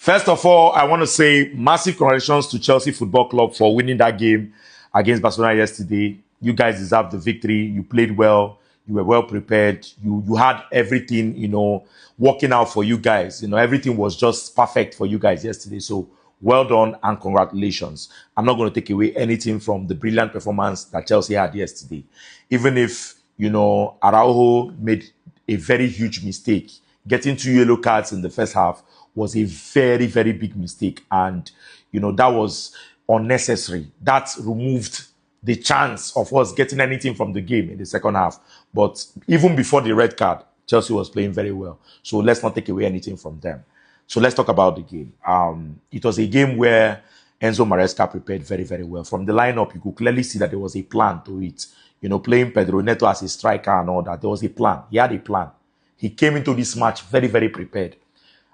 First of all, I want to say massive congratulations to Chelsea Football Club for winning that game against Barcelona yesterday. You guys deserve the victory. You played well. You were well prepared. You had everything, working out for you guys. Everything was just perfect for you guys yesterday. So well done and congratulations. I'm not going to take away anything from the brilliant performance that Chelsea had yesterday. Even if, Araujo made a very huge mistake. Getting 2 yellow cards in the first half was a very, very big mistake. And, that was unnecessary. That removed the chance of us getting anything from the game in the second half. But even before the red card, Chelsea was playing very well. So let's not take away anything from them. So let's talk about the game. It was a game where Enzo Maresca prepared very, very well. From the lineup, you could clearly see that there was a plan to it. Playing Pedro Neto as a striker and all that, there was a plan. He had a plan. He came into this match very, very prepared.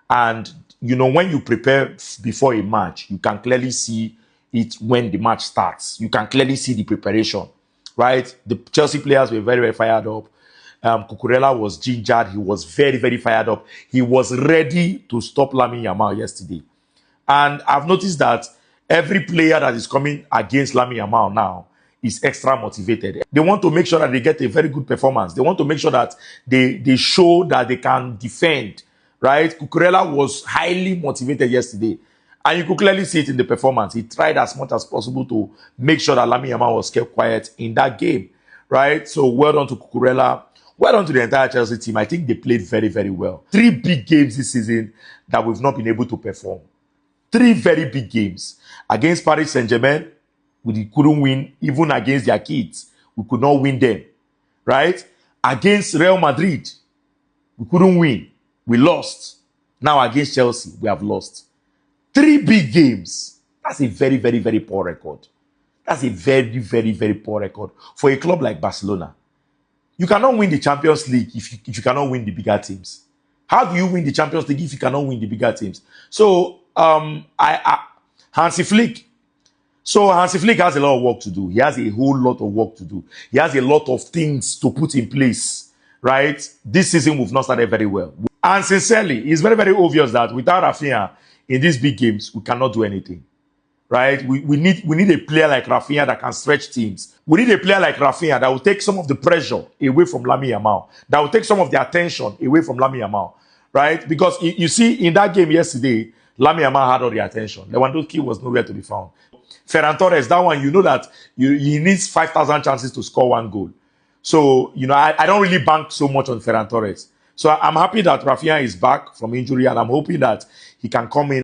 And, when you prepare before a match, you can clearly see it when the match starts. You can clearly see the preparation, right? The Chelsea players were very, very fired up. Cucurella was gingered. He was very, very fired up. He was ready to stop Lamine Yamal yesterday. And I've noticed that every player that is coming against Lamine Yamal now is extra motivated. They want to make sure that they get a very good performance. They want to make sure that they show that they can defend, right? Cucurella was highly motivated yesterday. And you could clearly see it in the performance. He tried as much as possible to make sure that Lamine Yamal was kept quiet in that game, right? So well done to Cucurella. Well done to the entire Chelsea team. I think they played very, very well. 3 big games this season that we've not been able to perform. 3 very big games. Against Paris Saint-Germain, we couldn't win. Even against their kids, we could not win them, right? Against Real Madrid, we couldn't win. We lost. Now against Chelsea, we have lost. 3 big games. That's a very, very, very poor record. That's a very, very, very poor record for a club like Barcelona. You cannot win the Champions League if you cannot win the bigger teams. How do you win the Champions League if you cannot win the bigger teams? So, Hansi Flick. So Hansi Flick has a lot of work to do. He has a whole lot of work to do. He has a lot of things to put in place, right? This season we've not started very well. And sincerely, it's very, very obvious that without Rafinha in these big games, we cannot do anything, right? We need a player like Rafinha that can stretch teams. We need a player like Rafinha that will take some of the pressure away from Lamine Yamal, that will take some of the attention away from Lamine Yamal, right? Because you see, in that game yesterday, Lamine Yamal had all the attention. Lewandowski was nowhere to be found. Ferran Torres, that one, that he needs 5,000 chances to score 1 goal. So, I don't really bank so much on Ferran Torres. So I'm happy that Rafinha is back from injury, and I'm hoping that he can come in